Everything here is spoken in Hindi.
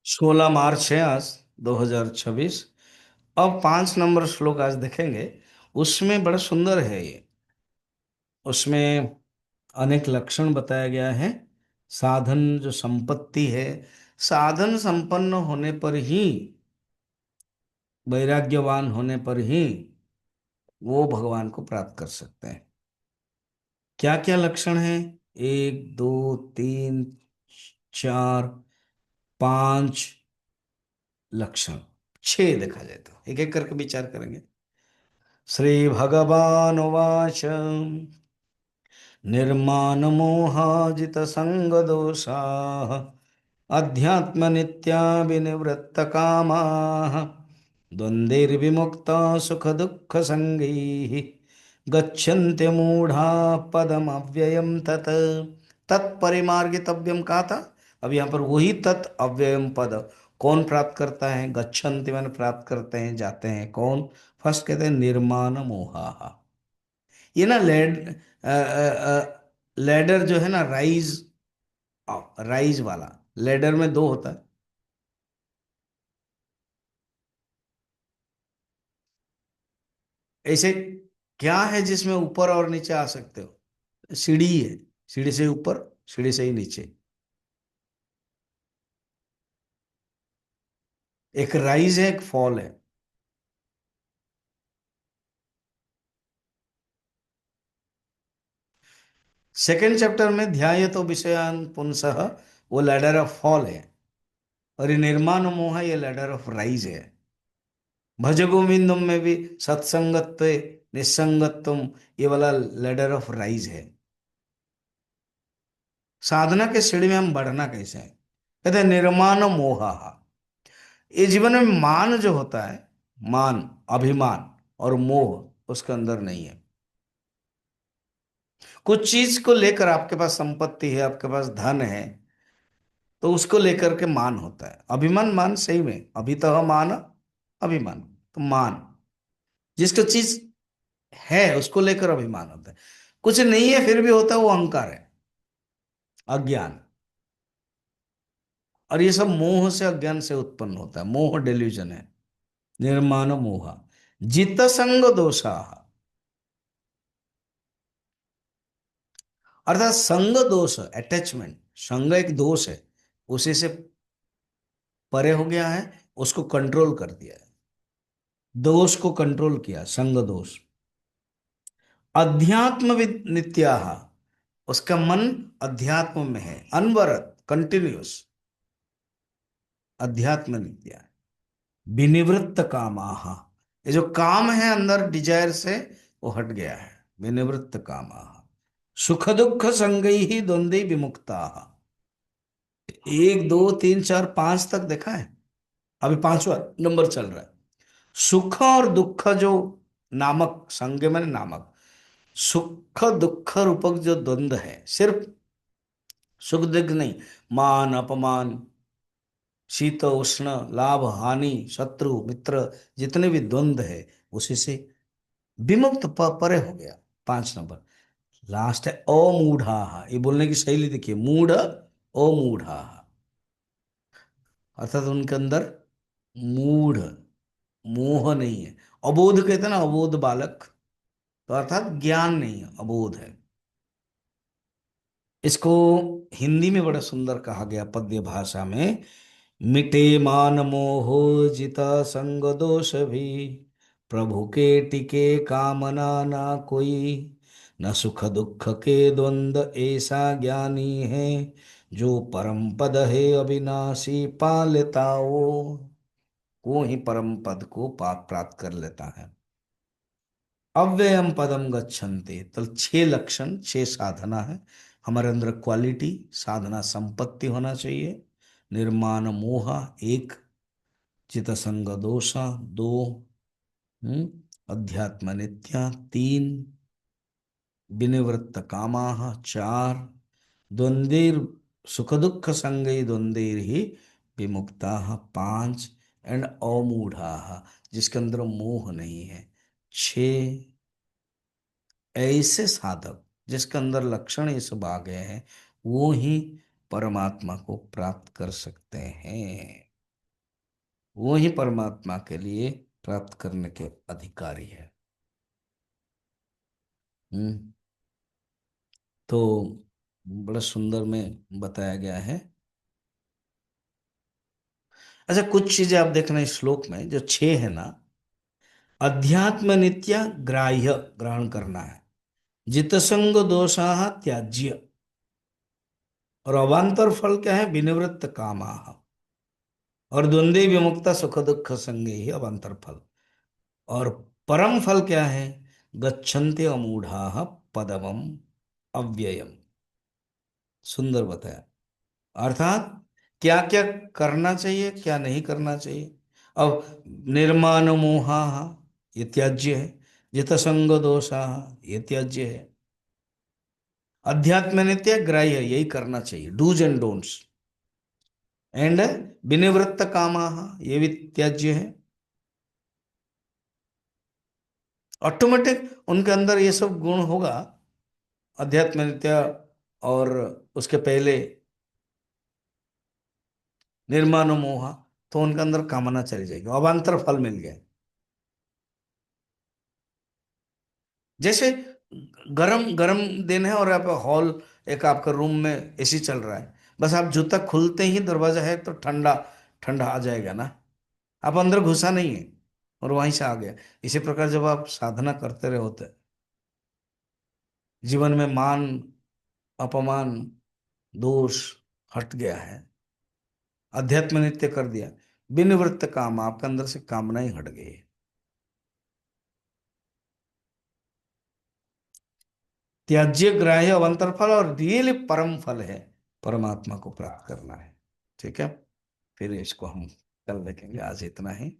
16 मार्च है आज, 2026। अब 5 नंबर श्लोक आज देखेंगे। उसमें बड़ा सुंदर है ये। उसमें अनेक लक्षण बताया गया है। साधन जो संपत्ति है, साधन संपन्न होने पर ही, वैराग्यवान होने पर ही वो भगवान को प्राप्त कर सकते हैं। क्या क्या लक्षण है? 1, 2, 3, 4, 5 लक्षण। 6 देखा जाए तो एक एक करके विचार करेंगे। श्री भगवान उवाच निर्मानमोहाजित संगदोषाः अध्यात्मनित्या विनिवृत्तकामाः द्वन्द्वैर्विमुक्ता सुखदुःखसङ्गैः गच्छन्ति मूढ़ा पदमव्ययं तत्। तत्परिमार्गितव्यम कहा था। अब यहाँ पर वही तत् अव्ययम पद कौन प्राप्त करता है? गच्छन्ति मैंने प्राप्त करते हैं, जाते हैं। कौन? फर्स्ट कहते हैं निर्माण मोहा। ये ना लेडर जो है ना, राइज, राइज वाला। लेडर में दो होता है। ऐसे क्या है जिसमें ऊपर और नीचे आ सकते हो? सीढ़ी है। सीढ़ी से ऊपर, सीढ़ी से ही नीचे। एक राइज है, एक फॉल है। सेकेंड चैप्टर में ध्याय तो विषयान पुंसः, वो लैडर ऑफ फॉल है। और ये निर्माण मोह, ये लैडर ऑफ राइज है। भज गोविंदम में भी सत्संगत्व, निस्संगत्वम, ये वाला लैडर ऑफ राइज है। साधना के सीढ़ी में हम बढ़ना कैसे है? कहते हैं निर्माण मोह। ये जीवन में मान जो होता है, मान, अभिमान और मोह उसके अंदर नहीं है। कुछ चीज को लेकर आपके पास संपत्ति है, आपके पास धन है, तो उसको लेकर के मान होता है। अभिमान, मान सही में अभितः मान, अभिमान। तो मान, जिसको चीज है उसको लेकर अभिमान होता है। कुछ नहीं है फिर भी होता है, वो अहंकार है, अज्ञान। और ये सब मोह से, अज्ञान से उत्पन्न होता है। मोह डेल्यूजन है। निर्माण मोह जित संग दोषा, अर्थात संग दोष, अटैचमेंट। संग एक दोष है, उसी से परे हो गया है, उसको कंट्रोल कर दिया है। दोष को कंट्रोल किया, संग दोष। अध्यात्म नित्या, उसका मन अध्यात्म में है, अनवरत, कंटिन्यूस। अध्यात्म नित्या। विनिवृत्त कामाह, ये जो काम है अंदर डिजायर से, वो हट गया है। विनिवृत्त कामाह सुख दुख संगई ही द्वंद्व विमुक्ता। 1, 2, 3, 4, 5 तक देखा है। अभी 5वां नंबर चल रहा है। सुख और दुख जो नामक, संग में नामक, सुख दुख रूपक जो द्वंद्व है, सिर्फ सुख दुख नहीं, मान अपमान, शीत उष्ण, लाभ हानि, शत्रु मित्र, जितने भी द्वंद्व है, उसी से विमुक्त, परे हो गया। 5 नंबर लास्ट है अमूढ़ा। ये बोलने की शैली देखिए, मूढ़ अमूढ़ा, अर्थात उनके अंदर मूढ़, मोह नहीं है। अबोध कहते हैं ना, अबोध बालक, तो अर्थात ज्ञान नहीं है, अबोध है। इसको हिंदी में बड़ा सुंदर कहा गया, पद्य भाषा में। मिटे मान मोहो जिता संग दोष भी, प्रभु के टिके कामना ना कोई, न सुख दुख के द्वंद ऐसा ज्ञानी है, जो परम पद है अविनाशी पा लेता वो ही परम पद को पाप प्राप्त कर लेता है। अव्ययम पदम गच्छन्ते, तो 6 लक्षण, 6 साधना है। हमारे अंदर क्वालिटी, साधना संपत्ति होना चाहिए। निर्माण मोहा 1, चित संग दोषा 2, अध्यात्म नित्या 3, विनिवृत्त कामाः 4, द्वंद्वैर सुख दुख संगै द्वंद्वैर ही विमुक्ताः 5, एंड अमूढ़ाः, जिसके अंदर मोह नहीं है 6। ऐसे साधक जिसके अंदर लक्षण ये सब आ गए हैं, वो ही परमात्मा को प्राप्त कर सकते हैं। वो ही परमात्मा के लिए प्राप्त करने के अधिकारी है। हम्म। तो बड़ा सुंदर में बताया गया है। अच्छा, कुछ चीजें आप देखना इस श्लोक में, जो छह है ना। अध्यात्म नित्य ग्राह्य, ग्रहण करना है। जितसंग दोषाः त्याज्य। और अवांतर फल क्या है? विनिवृत्त कामाः। और द्वंद्वे विमुक्ता सुख दुख संगे ही अवांतर फल। और परम फल क्या है? गच्छन्ते अमूढ़ाः पदमम अव्ययम। सुंदर बताया। अर्थात क्या क्या करना चाहिए, क्या नहीं करना चाहिए। अब निर्माण मोहा, ये त्याज्य है। जितसंग दोषा, ये त्याज्य है। अध्यात्म नित्य ग्राह्य, यही करना चाहिए, डूज एंड डोंट्स। एंड विनिवृत्त कामा, ये भी त्याज्य है। ऑटोमेटिक उनके अंदर ये सब गुण होगा, अध्यात्म नित्य। और उसके पहले निर्माण मोहा, तो उनके अंदर कामना चली जाएगी, अवांतर फल मिल गया। जैसे गरम गरम दिन है और आप हॉल, एक आपका रूम में एसी चल रहा है, बस आप जूता खुलते ही दरवाजा है तो ठंडा ठंडा आ जाएगा ना। आप अंदर घुसा नहीं है और वहीं से आ गया। इसी प्रकार जब आप साधना करते रहे होते, जीवन में मान अपमान दोष हट गया है, अध्यात्म नित्य कर दिया, बिनवृत्त काम, आपके अंदर से कामना ही हट गई है। त्याज्य ग्राह्य अवंतर फल, और रियली परम फल है परमात्मा को प्राप्त करना है। ठीक है, फिर इसको हम कल देखेंगे, आज इतना ही।